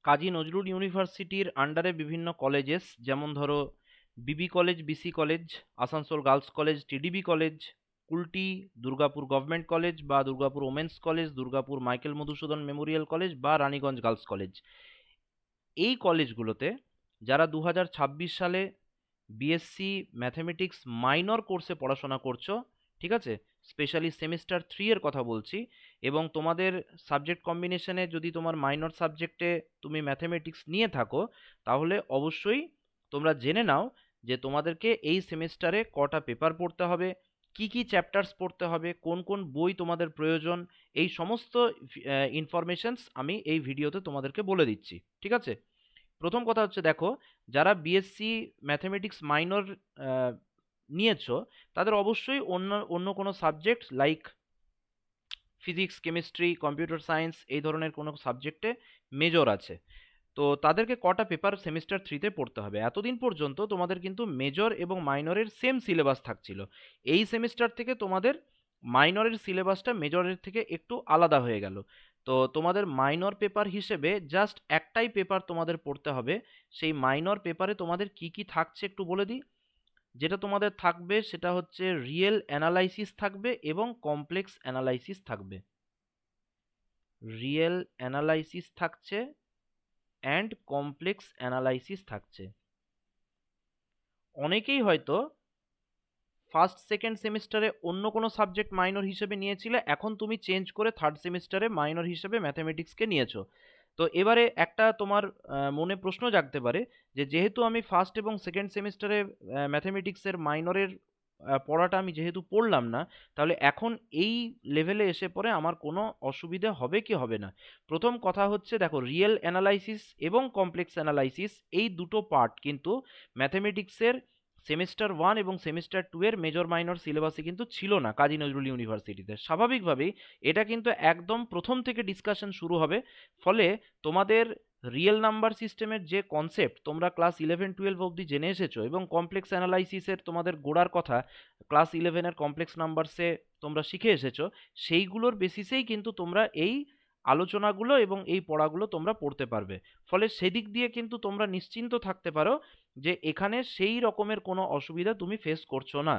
কাজী নজরুল ইউনিভার্সিটির আন্ডারে বিভিন্ন কলেজেস, যেমন ধরো BB college, BC college, Asansol girls college, TDB college, Kulti, Durgapur government college বা Durgapur women's college, Durgapur Michael Madhusudan memorial college বা রানীগঞ্জ গার্লস কলেজ, এই কলেজগুলোতে যারা 2026 সালে বিএসসি ম্যাথমেটিক্স মাইনর কোর্সে পড়াশোনা করছো, ঠিক আছে, স্পেশালি সেমিস্টার 3 এর কথা বলছি, এবং তোমাদের সাবজেক্ট কম্বিনেশনে যদি তোমার মাইনর সাবজেক্টে তুমি ম্যাথমেটিক্স নিয়ে থাকো, তাহলে অবশ্যই তোমরা জেনে নাও যে তোমাদেরকে এই সেমিস্টারে কটা পেপার পড়তে হবে, কি কি চ্যাপ্টার্স পড়তে হবে, কোন কোন বই তোমাদের প্রয়োজন, এই সমস্ত ইনফরমেশনস আমি এই ভিডিওতে তোমাদেরকে বলে দিচ্ছি, ঠিক আছে। প্রথম কথা হচ্ছে, দেখো, যারা বিএসসি ম্যাথমেটিক্স মাইনর নিয়েছো, তাদের অবশ্যই অন্য অন্য কোনো subject like physics, chemistry, computer science এই ধরনের কোনো সাবজেক্টে মেজর আছে। তো তাদেরকে কটা পেপার সেমিস্টার 3তে পড়তে হবে। এতদিন পর্যন্ত তোমাদের কিন্তু মেজর এবং মাইনরের সেম সিলেবাস থাকছিল। এই সেমিস্টার থেকে তোমাদের মাইনরের সিলেবাসটা মেজরের থেকে একটু আলাদা হয়ে গেল। তো তোমাদের মাইনর পেপার হিসেবে জাস্ট একটাই পেপার তোমাদের পড়তে হবে। সেই মাইনর পেপারে তোমাদের কি কি থাকছে একটু বলে দিই। যেটা তোমাদের থাকবে সেটা হচ্ছে রিয়েল অ্যানালাইসিস থাকবে এবং কমপ্লেক্স অ্যানালাইসিস থাকবে। রিয়েল অ্যানালাইসিস থাকছে অ্যান্ড কমপ্লেক্স অ্যানালাইসিস থাকছে। অনেকেই হয়তো ফার্স্ট সেকেন্ড সেমিস্টারে অন্য কোনো সাবজেক্ট মাইনর হিসেবে নিয়েছিলে, এখন তুমি চেঞ্জ করে থার্ড সেমিস্টারে মাইনর হিসেবে ম্যাথামেটিক্সকে নিয়েছো। তো এবারে একটা তোমার মনে প্রশ্ন জাগতে পারে যে যেহেতু আমি ফার্স্ট এবং সেকেন্ড সেমিস্টারে ম্যাথামেটিক্সের মাইনরের পড়াটা আমি যেহেতু পড়লাম না, তাহলে এখন এই লেভেলে এসে পরে আমার কোনো অসুবিধে হবে কি হবে না। প্রথম কথা হচ্ছে, দেখো, রিয়েল অ্যানালাইসিস এবং কমপ্লেক্স অ্যানালাইসিস এই দুটো পার্ট কিন্তু ম্যাথামেটিক্সের সেমিস্টার 1 এবং সেমিস্টার 2 এর মেজর মাইনর সিলেবাসে কিন্তু ছিল না কাজী নজরুল ইউনিভার্সিটিতে। স্বাভাবিকভাবেই এটা কিন্তু একদম প্রথম থেকে ডিসকাশন শুরু হবে। ফলে তোমাদের রিয়েল নাম্বার সিস্টেমের যে কনসেপ্ট তোমরা ক্লাস 11-12 অবধি জেনে এসেছো, এবং কমপ্লেক্স অ্যানালাইসিসের তোমাদের গোড়ার কথা ক্লাস 11-এর কমপ্লেক্স নাম্বারসে তোমরা শিখে এসেছো, সেইগুলোর বেসিসেই কিন্তু তোমরা এই আলোচনাগুলো এবং এই পড়াগুলো তোমরা পড়তে পারবে। ফলে সেদিক দিয়ে কিন্তু তোমরা নিশ্চিন্ত থাকতে পারো যে এখানে সেই রকমের কোনো অসুবিধা তুমি ফেস করছো না,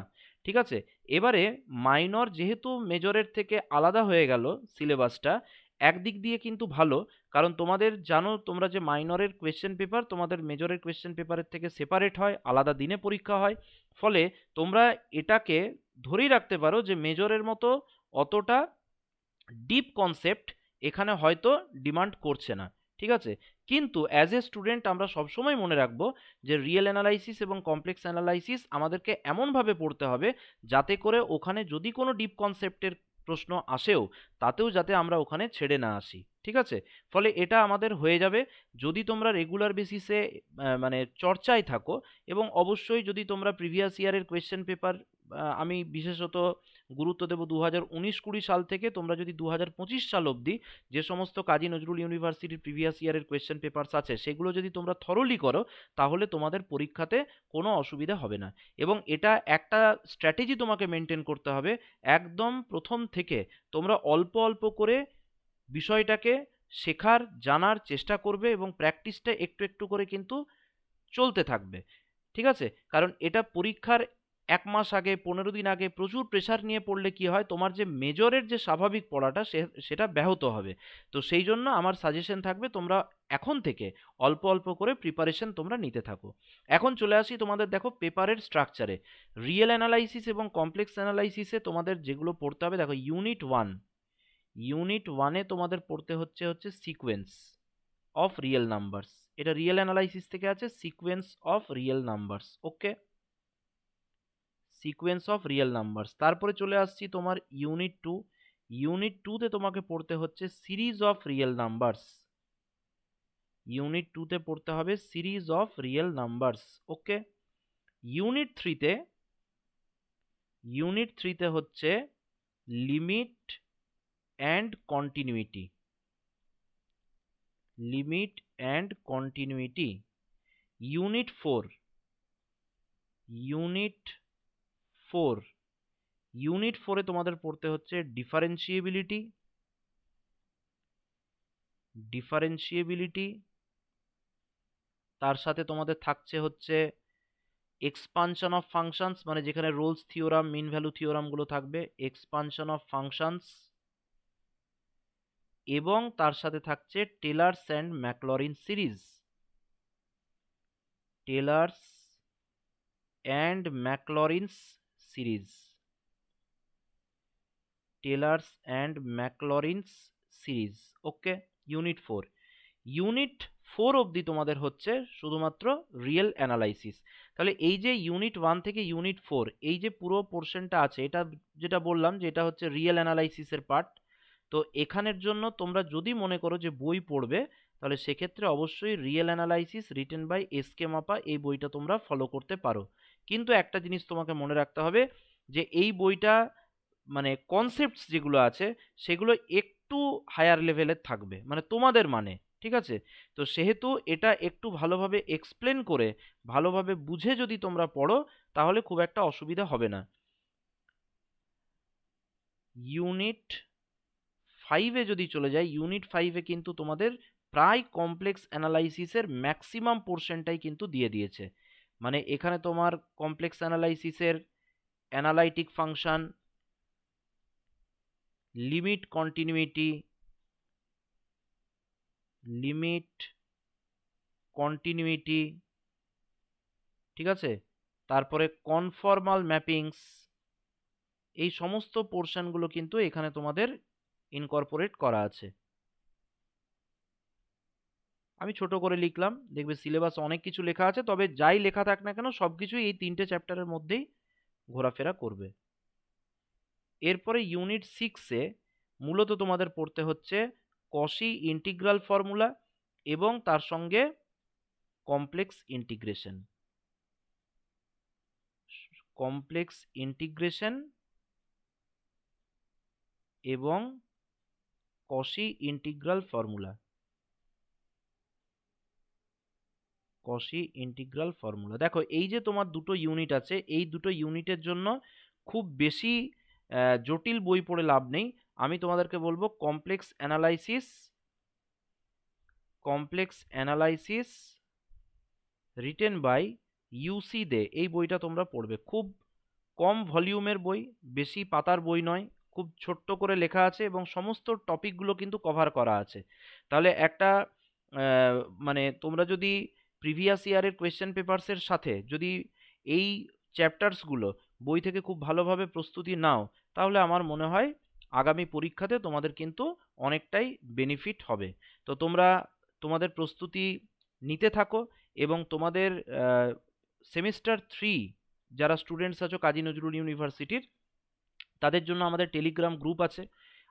ঠিক আছে। এবারে মাইনর যেহেতু মেজরের থেকে আলাদা হয়ে গেল সিলেবাসটা, একদিক দিয়ে কিন্তু ভালো, কারণ তোমাদের জানো তোমরা যে মাইনরের কোয়েশ্চেন পেপার তোমাদের মেজরের কোয়েশ্চেন পেপারের থেকে সেপারেট হয়, আলাদা দিনে পরীক্ষা হয়। ফলে তোমরা এটাকে ধরেই রাখতে পারো যে মেজরের মতো অতটা ডিপ কনসেপ্ট এখানে হয়তো ডিমান্ড করছে না, ঠিক আছে। কিন্তু অ্যাজ এ স্টুডেন্ট আমরা সবসময় মনে রাখবো যে রিয়েল অ্যানালাইসিস এবং কমপ্লেক্স অ্যানালাইসিস আমাদেরকে এমনভাবে পড়তে হবে যাতে করে ওখানে যদি কোনো ডিপ কনসেপ্টের প্রশ্ন আসেও, তাতেও যাতে আমরা ওখানে ছেড়ে না আসি, ঠিক আছে। ফলে এটা আমাদের হয়ে যাবে যদি তোমরা রেগুলার বেসিসে মানে চর্চায় থাকো, এবং অবশ্যই যদি তোমরা প্রিভিয়াস ইয়ারের কোয়েশ্চেন পেপার, আমি বিশেষত গুরুত্ব দেব 2019-20 সাল থেকে তোমরা যদি 2025 সাল অবধি যে সমস্ত কাজী নজরুল ইউনিভার্সিটির প্রিভিয়াস ইয়ারের কোয়েশ্চেন পেপারস আছে সেগুলো যদি তোমরা থরলি করো, তাহলে তোমাদের পরীক্ষাতে কোনো অসুবিধা হবে না। এবং এটা একটা স্ট্র্যাটেজি তোমাকে মেনটেন করতে হবে। একদম প্রথম থেকে তোমরা অল্প অল্প করে বিষয়টাকে শেখার জানার চেষ্টা করবে এবং প্র্যাকটিসটা একটু একটু করে কিন্তু চলতে থাকবে, ঠিক আছে। কারণ এটা পরীক্ষার 1 মাস আগে, 15 দিন আগে প্রচুর প্রেশার নিয়ে পড়লে কি হয়, তোমার যে মেজরের যে স্বাভাবিক পড়াটা সেটা ব্যাহত হবে। তো সেই জন্য আমার সাজেশন থাকবে তোমরা এখন থেকে অল্প অল্প করে প্রিপারেশন তোমরা নিতে থাকো। এখন চলে আসি তোমাদের, দেখো, পেপারের স্ট্রাকচারে। রিয়েল অ্যানালাইসিস এবং কমপ্লেক্স অ্যানালাইসিসে তোমাদের যেগুলো পড়তে হবে, দেখো, ইউনিট ওয়ানে তোমাদের পড়তে হচ্ছে সিকোয়েন্স অফ রিয়েল নাম্বারস। এটা রিয়েল অ্যানালাইসিস থেকে আছে, sequence of real numbers, okay, sequence of real numbers. তারপরে চলে আসছি তোমার ইউনিট টুতে তোমাকে পড়তে হচ্ছে series of real numbers. Unit 2তে পড়তে হবে series of real numbers, okay. Unit থ্রিতে ইউনিট থ্রিতে হচ্ছে limit and continuity. Limit and continuity. Unit 4 unit four unit 4-এ তোমাদের পড়তে হচ্ছে ডিফারেন্সিয়েবিলিটি। তার সাথে তোমাদের থাকছে হচ্ছে এক্সপানশন অফ ফাংশনস, মানে যেখানে রোলস থিওরাম, মিন ভ্যালু থিওরামগুলো থাকবে, এক্সপানশন অফ ফাংশনস, এবং তার সাথে থাকছে Taylor's and Maclaurin series. Taylor's and Maclaurin's series, Taylor's and Maclaurin's series. Okay, unit 4। Unit 4 অবধি তোমাদের হচ্ছে শুধুমাত্র রিয়েল অ্যানালাইসিস। তাহলে এই যে ইউনিট 1 থেকে ইউনিট 4 এই যে পুরো পোর্শনটা আছে, এটা যেটা বললাম যে এটা হচ্ছে রিয়েল অ্যানালাইসিসের পার্ট। তো এখানের জন্য তোমরা যদি মনে করো যে বই পড়বে, তাহলে সেক্ষেত্রে অবশ্যই real analysis written by SK Mapa এই বইটা তোমরা ফলো করতে পারো। কিন্তু একটা জিনিস তোমাকে মনে রাখতে হবে যে এই বইটা মানে কনসেপ্টস যেগুলো আছে সেগুলো একটু হায়ার লেভেলের থাকবে, মানে তোমাদের মানে, ঠিক আছে? তো সেহেতু এটা একটু ভালোভাবে এক্সপ্লেন করে ভালোভাবে বুঝে যদি তোমরা পড়ো তাহলে খুব একটা অসুবিধা হবে না। ইউনিট 5-এ যদি চলে যাই, ইউনিট 5-এ কিন্তু তোমাদের প্রায় কমপ্লেক্স অ্যানালাইসিসের ম্যাক্সিমাম পোর্শনটাই কিন্তু দিয়ে দিয়েছে। মানে এখানে তোমার কমপ্লেক্স অ্যানালাইসিসের analytic function, limit continuity, limit continuity, ঠিক আছে, তারপরে কনফর্মাল ম্যাপিংস, এই সমস্ত পোর্শনগুলো কিন্তু এখানে তোমাদের ইনকর্পোরেট করা আছে। আমি ছোট করে লিখলাম, দেখবে সিলেবাস অনেক কিছু লেখা আছে, তবে যাই লেখা থাক না কেন সব কিছুই এই 3টে চ্যাপ্টারের মধ্যেই ঘোরাফেরা করবে। এরপরে ইউনিট 6-এ মূলত তোমাদের পড়তে হচ্ছে কশি ইন্টিগ্রাল ফর্মুলা এবং তার সঙ্গে কমপ্লেক্স ইন্টিগ্রেশন, কমপ্লেক্স ইন্টিগ্রেশন এবং কশি ইন্টিগ্রাল ফর্মুলা, কশি ইন্টিগ্রাল ফর্মুলা। দেখো এই যে তোমার দুটো ইউনিট আছে, এই দুটো ইউনিটের জন্য খুব বেশি জটিল বই পড়ে লাভ নেই। আমি তোমাদেরকে বলবো complex analysis, complex analysis written by UC Dey, এই বইটা তোমরা পড়বে। খুব কম ভলিউমের বই, বেশি পাতার বই নয়, খুব ছোট্ট করে লেখা আছে এবং সমস্ত টপিকগুলো কিন্তু কভার করা আছে। তাহলে একটা মানে তোমরা যদি প্রিভিয়াস ইয়ারের কোয়েশ্চেন পেপারসের সাথে যদি এই চ্যাপ্টার্সগুলো বই থেকে খুব ভালোভাবে প্রস্তুতি নাও, তাহলে আমার মনে হয় আগামী পরীক্ষাতে তোমাদের কিন্তু অনেকটাই বেনিফিট হবে। তো তোমরা তোমাদের প্রস্তুতি নিতে থাকো এবং তোমাদের সেমিস্টার 3 যারা স্টুডেন্টস আছো কাজী নজরুল ইউনিভার্সিটির, তাদের জন্য আমাদের টেলিগ্রাম গ্রুপ আছে,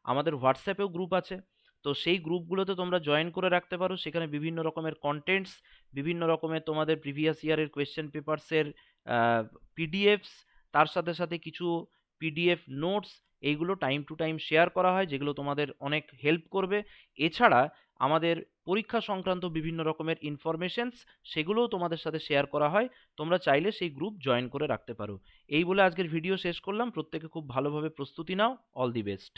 আমাদের হোয়াটসঅ্যাপেও গ্রুপ আছে। তো সেই গ্রুপগুলোতে তোমরা জয়েন করে রাখতে পারো, সেখানে বিভিন্ন রকমের কন্টেন্টস, বিভিন্ন রকমের তোমাদের প্রিভিয়াস ইয়ারের কোয়েশ্চেন পেপারসের পিডিএফস, তার সাথে সাথে কিছু পিডিএফ নোটস, এইগুলো টাইম টু টাইম শেয়ার করা হয়, যেগুলো তোমাদের অনেক হেল্প করবে। এছাড়া আমাদের পরীক্ষা সংক্রান্ত বিভিন্ন রকমের ইনফরমেশনস, সেগুলোও তোমাদের সাথে শেয়ার করা হয়। তোমরা চাইলে সেই গ্রুপ জয়েন করে রাখতে পারো। এই বলে আজকের ভিডিও শেষ করলাম। প্রত্যেকে খুব ভালোভাবে প্রস্তুতি নাও। All the best.